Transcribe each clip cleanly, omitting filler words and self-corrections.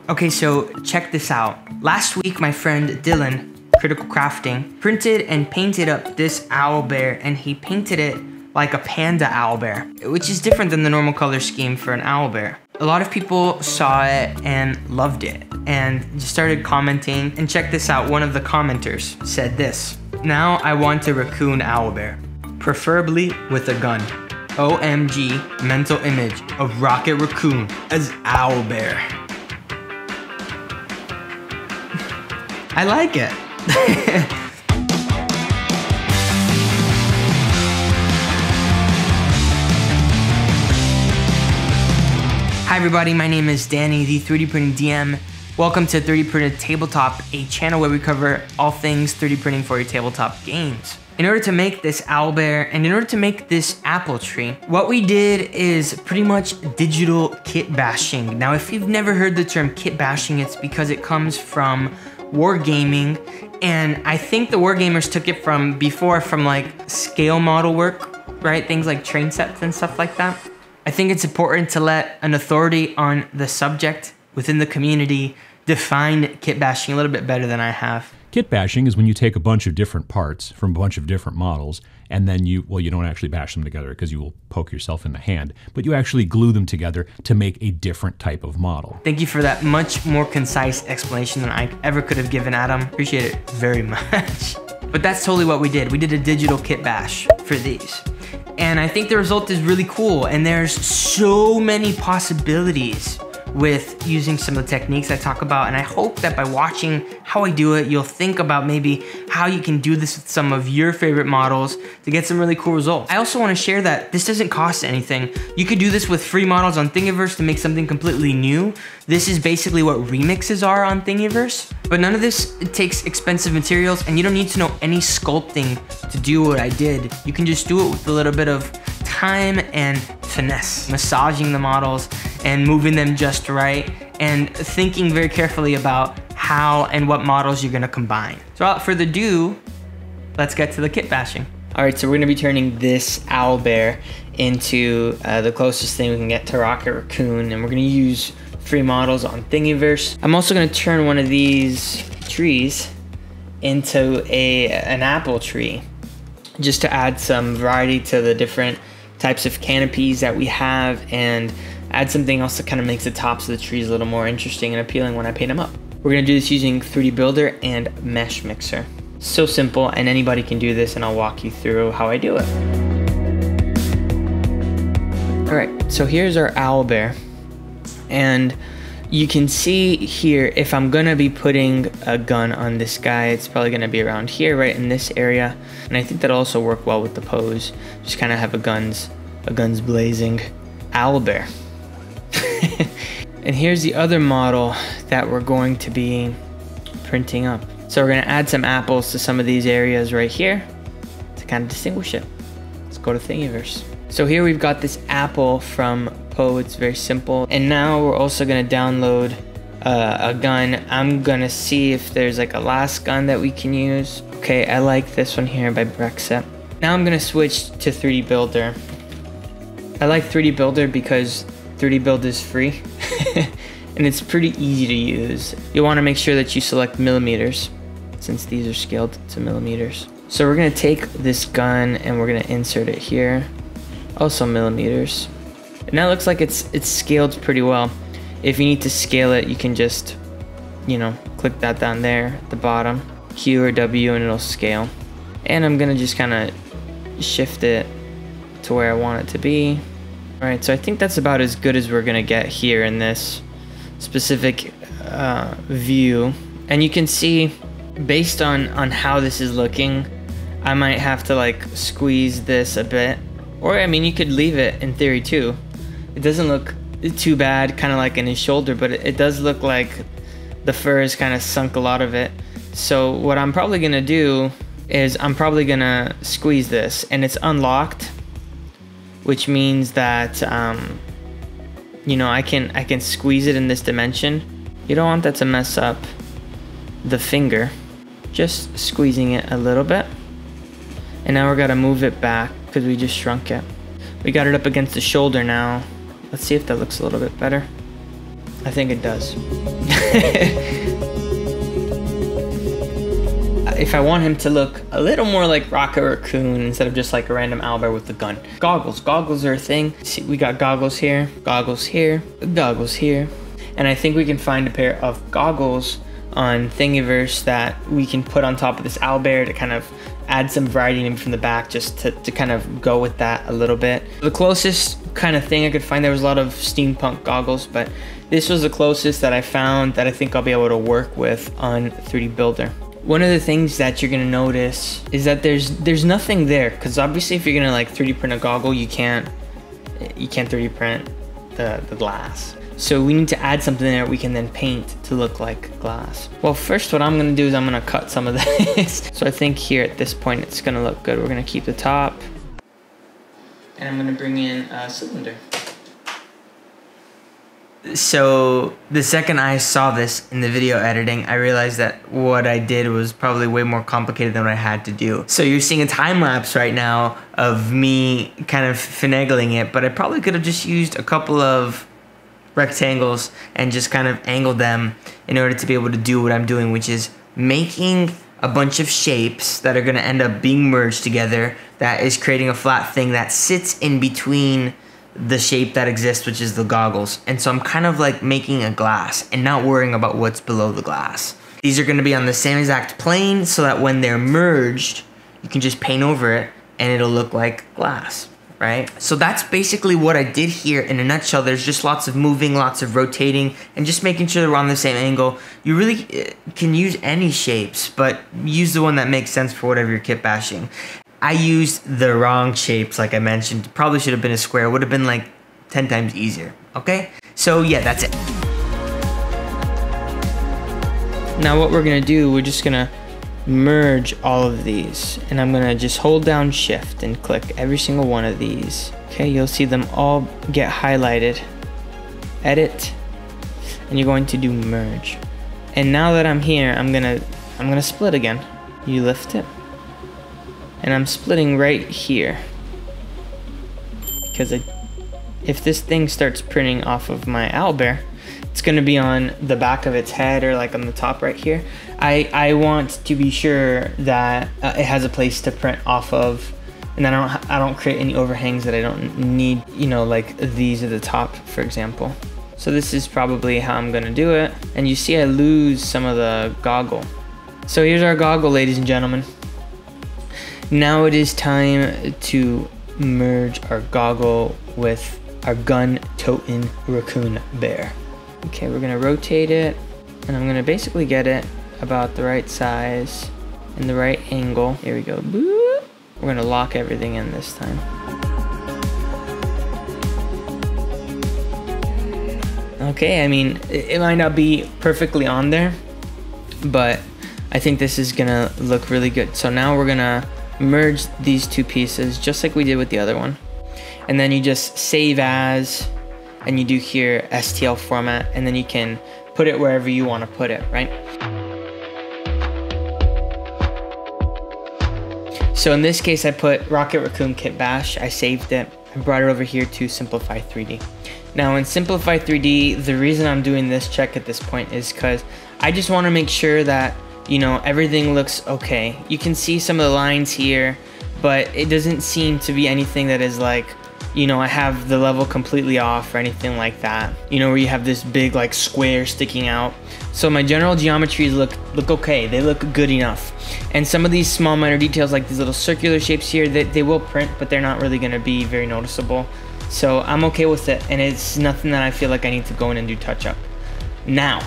Okay, so check this out. Last week, my friend Dylan, Critical Crafting, printed and painted up this owlbear, and he painted it like a panda owlbear, which is different than the normal color scheme for an owlbear. A lot of people saw it and loved it and just started commenting. And check this out, one of the commenters said this: "Now I want a raccoon owlbear, preferably with a gun. OMG, mental image of Rocket Raccoon as owlbear." I like it. Hi everybody, my name is Danny, the 3D Printing DM. Welcome to 3D Printed Tabletop, a channel where we cover all things 3D printing for your tabletop games. In order to make this owlbear and in order to make this apple tree, what we did is pretty much digital kitbashing. Now, if you've never heard the term kitbashing, it's because it comes from wargaming, and I think the wargamers took it from like scale model work, right? Things like train sets and stuff like that. I think it's important to let an authority on the subject within the community define kitbashing a little bit better than I have. Kitbashing is when you take a bunch of different parts from a bunch of different models, and then you don't actually bash them together because you will poke yourself in the hand, but you actually glue them together to make a different type of model. Thank you for that much more concise explanation than I ever could have given Adam. Appreciate it very much. But that's totally what we did. We did a digital kit bash for these. And I think the result is really cool, and there's so many possibilities with using some of the techniques I talk about, and I hope that by watching how I do it, you'll think about maybe how you can do this with some of your favorite models to get some really cool results. I also want to share that this doesn't cost anything. You could do this with free models on Thingiverse to make something completely new. This is basically what remixes are on Thingiverse, but none of this takes expensive materials, and you don't need to know any sculpting to do what I did. You can just do it with a little bit of time and finesse, massaging the models and moving them just right, and thinking very carefully about how and what models you're gonna combine. So without further ado, let's get to the kit bashing. All right, so we're gonna be turning this owlbear into the closest thing we can get to Rocket Raccoon, and we're gonna use free models on Thingiverse. I'm also gonna turn one of these trees into an apple tree, just to add some variety to the different types of canopies that we have, and add something else that kind of makes the tops of the trees a little more interesting and appealing when I paint them up. We're gonna do this using 3D Builder and Mesh Mixer. So simple, and anybody can do this, and I'll walk you through how I do it. All right, so here's our owlbear. And you can see here, if I'm gonna be putting a gun on this guy, it's probably gonna be around here, right in this area. And I think that'll also work well with the pose. Just kind of have a guns blazing owlbear. And here's the other model that we're going to be printing up. So we're gonna add some apples to some of these areas right here to kind of distinguish it. Let's go to Thingiverse. So here we've got this apple from Poe. It's very simple. And now we're also gonna download a gun. I'm gonna see if there's like a last gun that we can use. Okay, I like this one here by Brexit. Now I'm gonna switch to 3D Builder. I like 3D Builder because 3D Build is free and it's pretty easy to use. You wanna make sure that you select millimeters since these are scaled to millimeters. So we're gonna take this gun and we're gonna insert it here. Also millimeters. And that looks like it's scaled pretty well. If you need to scale it, you can just, click that down there at the bottom, Q or W, and it'll scale. And I'm gonna just kind of shift it to where I want it to be. All right, so I think that's about as good as we're gonna get here in this specific view. And you can see, based on how this is looking, I might have to like squeeze this a bit. Or, I mean, you could leave it in theory too. It doesn't look too bad, kind of like in his shoulder, but it does look like the fur has kind of sunk a lot of it. So what I'm probably gonna do is I'm probably gonna squeeze this, and it's unlocked, which means that I can squeeze it in this dimension. You don't want that to mess up the finger. Just squeezing it a little bit, and now we're gonna move it back because we just shrunk it. We got it up against the shoulder now. Let's see if that looks a little bit better. I think it does. If I want him to look a little more like Rocket Raccoon instead of just like a random owlbear with the gun. Goggles. Goggles are a thing. See, we got goggles here, goggles here, goggles here. And I think we can find a pair of goggles on Thingiverse that we can put on top of this owlbear to kind of add some variety maybe from the back, just to kind of go with that a little bit. The closest kind of thing I could find, there was a lot of steampunk goggles, but this was the closest that I found that I think I'll be able to work with on 3D Builder. One of the things that you're gonna notice is that there's nothing there, because obviously if you're gonna like 3D print a goggle, you can't 3D print the glass. So we need to add something there we can then paint to look like glass. Well, first what I'm gonna do is I'm gonna cut some of this. So I think here at this point it's gonna look good. We're gonna keep the top, and I'm gonna bring in a cylinder. So the second I saw this in the video editing, I realized that what I did was probably way more complicated than what I had to do. So you're seeing a time lapse right now of me kind of finagling it, but I probably could have just used a couple of rectangles and just kind of angled them in order to be able to do what I'm doing, which is making a bunch of shapes that are gonna end up being merged together, that is creating a flat thing that sits in between the shape that exists, which is the goggles. And so I'm kind of like making a glass and not worrying about what's below the glass. These are gonna be on the same exact plane so that when they're merged, you can just paint over it and it'll look like glass, right? So that's basically what I did here in a nutshell. There's just lots of moving, lots of rotating, and just making sure they're on the same angle. You really can use any shapes, but use the one that makes sense for whatever you're kit bashing. I used the wrong shapes, like I mentioned. Probably should have been a square. Would have been like 10 times easier, okay? So yeah, that's it. Now what we're gonna do, we're just gonna merge all of these. And I'm gonna just hold down Shift and click every single one of these. Okay, you'll see them all get highlighted. Edit, and you're going to do merge. And now that I'm here, I'm gonna split again. You lift it. And I'm splitting right here, because if this thing starts printing off of my owlbear, it's going to be on the back of its head or like on the top right here. I want to be sure that it has a place to print off of, and I don't create any overhangs that I don't need, you know, like these at the top, for example. So this is probably how I'm going to do it. And you see I lose some of the goggle. So here's our goggle, ladies and gentlemen. Now it is time to merge our goggle with our gun-toting raccoon bear. Okay, we're gonna rotate it, and I'm gonna basically get it about the right size and the right angle. Here we go. Boop. We're gonna lock everything in this time. Okay, I mean, it might not be perfectly on there, but I think this is gonna look really good. So now we're gonna merge these two pieces just like we did with the other one, and then you just save as, and you do here STL format, and then you can put it wherever you want to put it, right? So in this case I put Rocket Raccoon Kit Bash, I saved it, I brought it over here to Simplify 3D. Now in Simplify 3D, the reason I'm doing this check at this point is because I just want to make sure that, you know, everything looks okay. You can see some of the lines here, but it doesn't seem to be anything that is like, you know, I have the level completely off or anything like that. You know, where you have this big like square sticking out. So my general geometries look okay. They look good enough. And some of these small minor details, like these little circular shapes here, they will print, but they're not really gonna be very noticeable. So I'm okay with it, and it's nothing that I feel like I need to go in and do touch up. Now,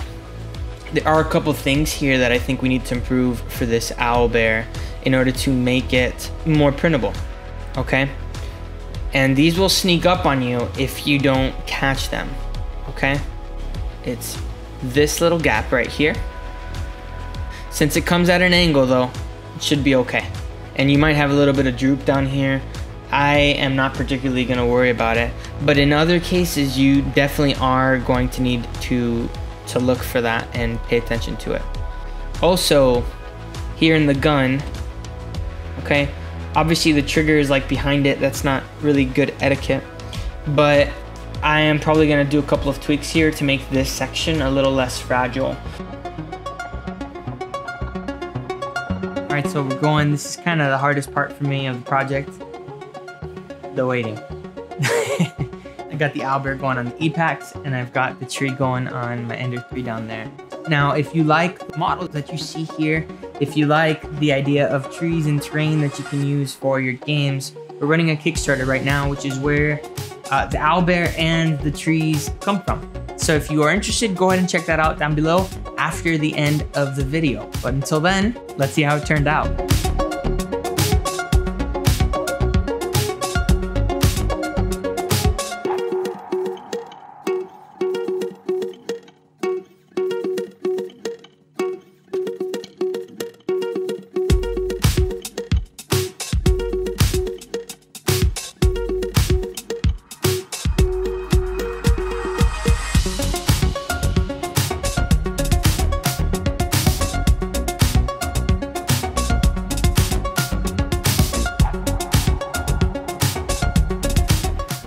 there are a couple things here that I think we need to improve for this owlbear in order to make it more printable, okay? And these will sneak up on you if you don't catch them, okay? It's this little gap right here. Since it comes at an angle though, it should be okay. And you might have a little bit of droop down here. I am not particularly gonna worry about it, but in other cases, you definitely are going to need to look for that and pay attention to it. Also, here in the gun, okay, obviously the trigger is like behind it. That's not really good etiquette, but I am probably gonna do a couple of tweaks here to make this section a little less fragile. All right, so we're going, this is kind of the hardest part for me of the project, the waiting. I got the owlbear going on the EPAX, and I've got the tree going on my Ender 3 down there. Now, if you like the models that you see here, if you like the idea of trees and terrain that you can use for your games, we're running a Kickstarter right now, which is where the owlbear and the trees come from. So if you are interested, go ahead and check that out down below after the end of the video. But until then, let's see how it turned out.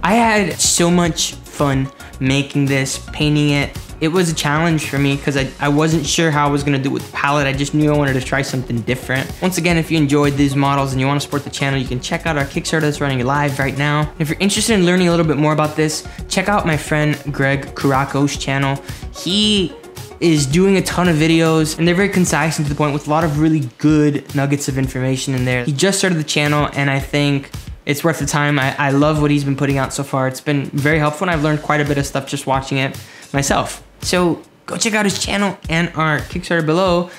I had so much fun making this, painting it. It was a challenge for me because I wasn't sure how I was gonna do it with the palette. I just knew I wanted to try something different. Once again, if you enjoyed these models and you wanna support the channel, you can check out our Kickstarter that's running live right now. If you're interested in learning a little bit more about this, check out my friend Greg Curaco's channel. He is doing a ton of videos and they're very concise and to the point with a lot of really good nuggets of information in there. He just started the channel and I think it's worth the time. I love what he's been putting out so far. It's been very helpful and I've learned quite a bit of stuff just watching it myself. So go check out his channel and our Kickstarter below.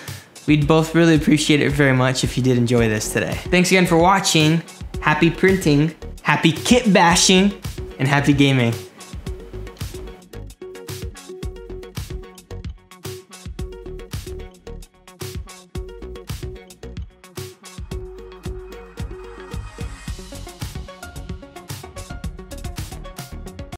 We'd both really appreciate it very much if you did enjoy this today. Thanks again for watching. Happy printing, happy kit bashing, and happy gaming.